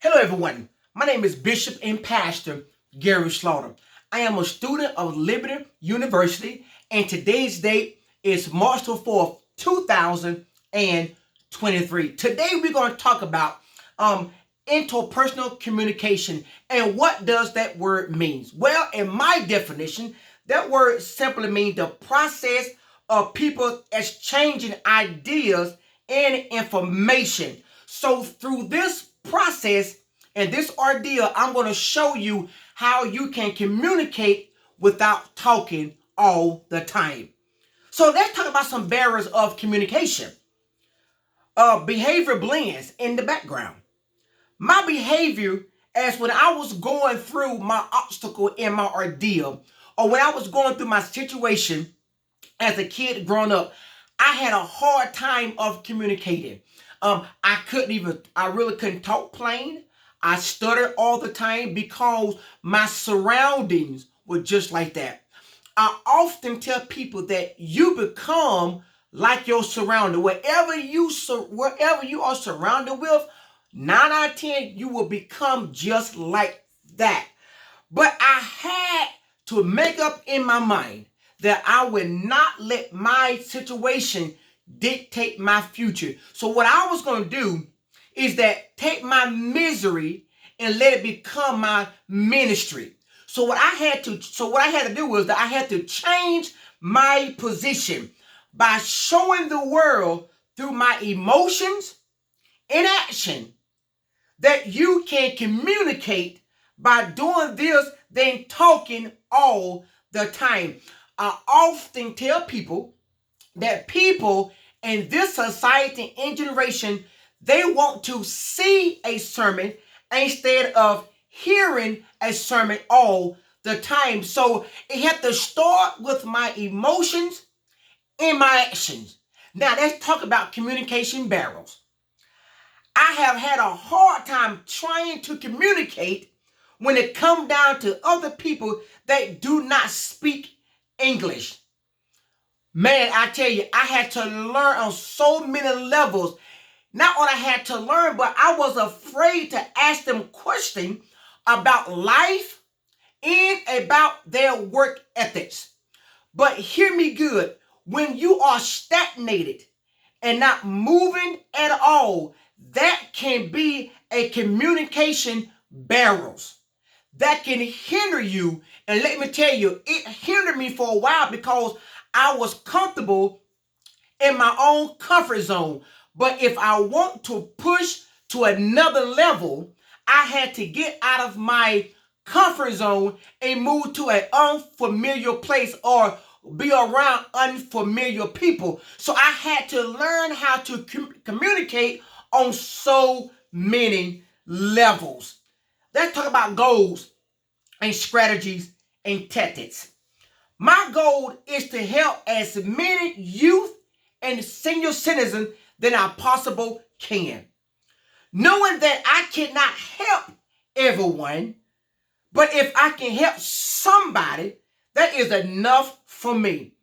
Hello everyone, my name is Bishop and Pastor Gary Slaughter. I am a student of Liberty University and today's date is March the 4th, 2023. Today we're going to talk about interpersonal communication and what does that word mean? Well, in my definition, that word simply means the process of people exchanging ideas and information. So through this process and this ordeal, I'm going to show you how you can communicate without talking all the time. So let's talk about some barriers of communication. Behavior blends in the background. My behavior as when I was going through my obstacle in my ordeal, or when I was going through my situation as a kid growing up, I had a hard time of communicating. I really couldn't talk plain. I stuttered all the time because my surroundings were just like that. I often tell people that you become like your surrounding. Wherever you are surrounded with, 9 out of 10, you will become just like that. But I had to make up in my mind that I would not let my situation dictate my future. So what I was going to do is that take my misery and let it become my ministry. So what I had to do was that I had to change my position by showing the world through my emotions and action that you can communicate by doing this than talking all the time. I often tell people that people in this society and generation, they want to see a sermon instead of hearing a sermon all the time. So it had to start with my emotions and my actions. Now let's talk about communication barriers. I have had a hard time trying to communicate when it comes down to other people that do not speak English. Man, I tell you, I had to learn on so many levels. Not only I had to learn, but I was afraid to ask them questions about life and about their work ethics. But hear me good, when you are stagnated and not moving at all, that can be a communication barrier that can hinder you. And let me tell you, it hindered me for a while because I was comfortable in my own comfort zone. But if I want to push to another level, I had to get out of my comfort zone and move to an unfamiliar place or be around unfamiliar people. So I had to learn how to communicate on so many levels. Let's talk about goals and strategies and tactics. My goal is to help as many youth and senior citizens than I possibly can. Knowing that I cannot help everyone, but if I can help somebody, that is enough for me.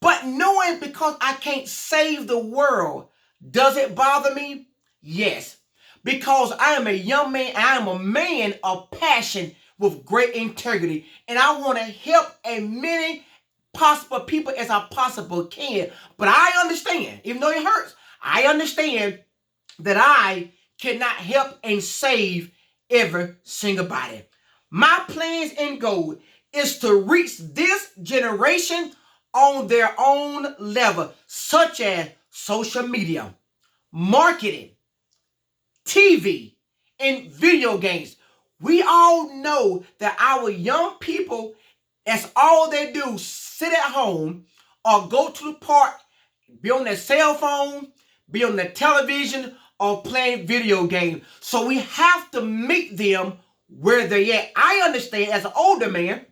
But knowing because I can't save the world, does it bother me? Yes. Because I am a young man, I am a man of passion with great integrity. And I want to help as many possible people as I possibly can. But I understand, even though it hurts, I understand that I cannot help and save every single body. My plans and goal is to reach this generation on their own level, such as social media, marketing, TV, and video games. We all know that our young people, that's all they do, sit at home or go to the park, be on their cell phone, be on the television, or playing video games. So we have to meet them where they're at. I understand as an older man,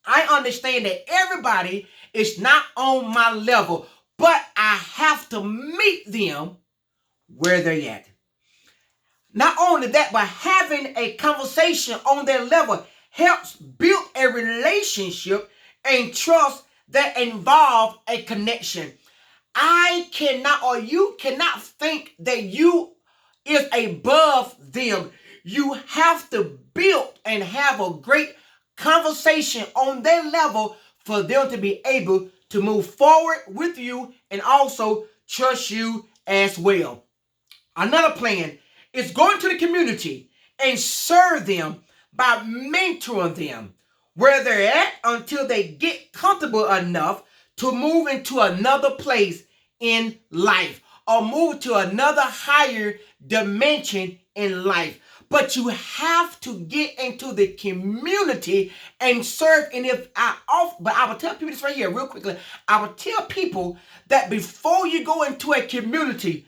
I understand that everybody is not on my level, but I have to meet them where they're at. Not only that, but having a conversation on their level helps build a relationship and trust that involve a connection. I cannot, or you cannot think that you is above them. You have to build and have a great conversation on their level for them to be able to move forward with you and also trust you as well. Another plan is going to the community and serve them by mentoring them where they're at until they get comfortable enough to move into another place in life or move to another higher dimension in life. But you have to get into the community and serve. And but I will tell people this right here real quickly. I will tell people that before you go into a community,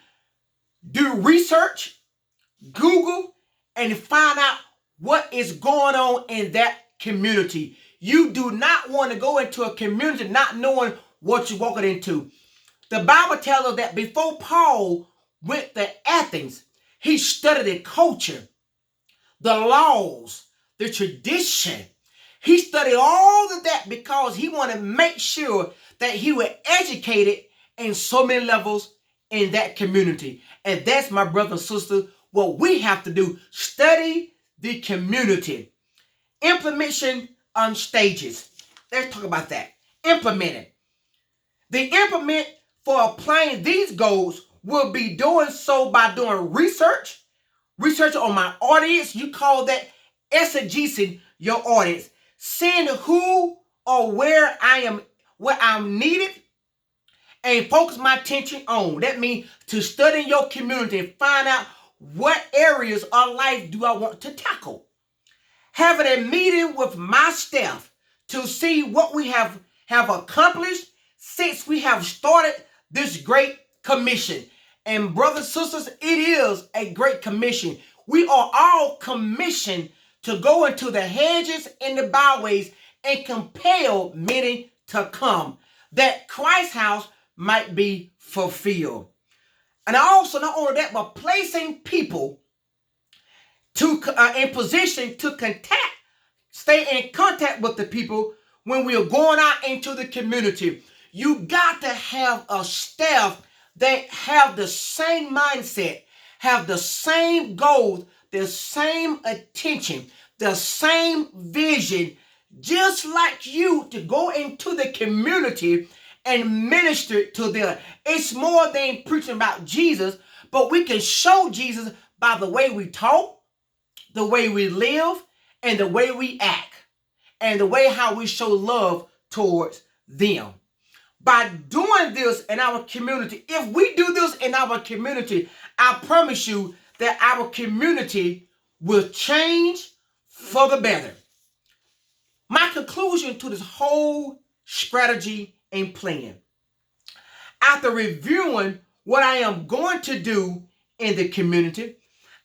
do research, Google, and find out what is going on in that community. You do not want to go into a community not knowing what you're walking into. The Bible tells us that before Paul went to Athens, he studied the culture, the laws, the tradition. He studied all of that because he wanted to make sure that he was educated in so many levels in that community. And that's, my brother and sister, what we have to do. Study the community. Implementation on stages. Let's talk about that. Implementing. The implement for applying these goals will be doing so by doing research on my audience. You call that exegesing your audience. Seeing who or where I'm needed and focus my attention on. That means to study your community and find out what areas of life do I want to tackle. Having a meeting with my staff to see what we have accomplished since we have started this great commission. And brothers and sisters, it is a great commission. We are all commissioned to go into the hedges and the byways and compel many to come, that Christ's house might be fulfilled. And also, not only that, but placing people in position to stay in contact with the people when we are going out into the community. You got to have a staff that have the same mindset, have the same goals, the same attention, the same vision, just like you, to go into the community and minister to them. It's more than preaching about Jesus, but we can show Jesus by the way we talk, the way we live, and the way we act, and the way how we show love towards them. By doing this in our community, if we do this in our community, I promise you that our community will change for the better. My conclusion to this whole strategy and plan, after reviewing what I am going to do in the community,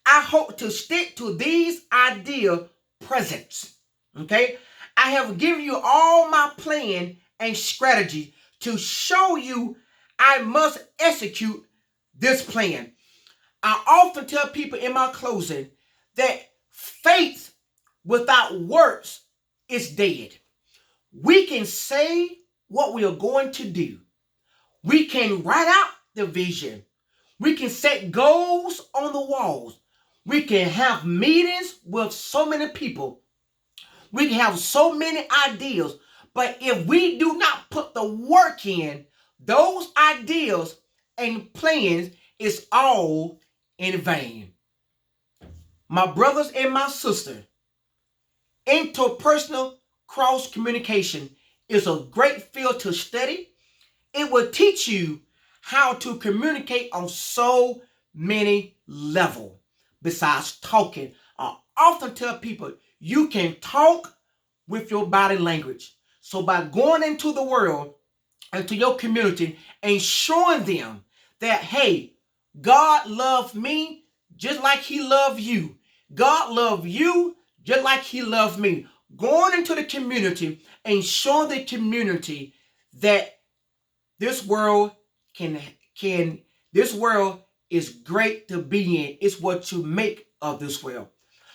I hope to stick to these ideal presents. Okay? I have given you all my plan and strategy to show you I must execute this plan. I often tell people in my closing that faith without works is dead. We can say what we are going to do. We can write out the vision. We can set goals on the walls. We can have meetings with so many people. We can have so many ideas. But if we do not put the work in, those ideas and plans is all in vain. My brothers and my sisters, interpersonal cross communication is a great field to study. It will teach you how to communicate on so many levels besides talking. I often tell people you can talk with your body language. So by going into the world, into your community, and showing them that, hey, God loved me just like he loved you. God loved you just like he loved me. Going into the community and showing the community that this world this world is great to be in. It's what you make of this world.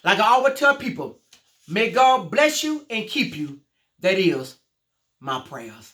Like I always tell people, may God bless you and keep you. That is my prayers.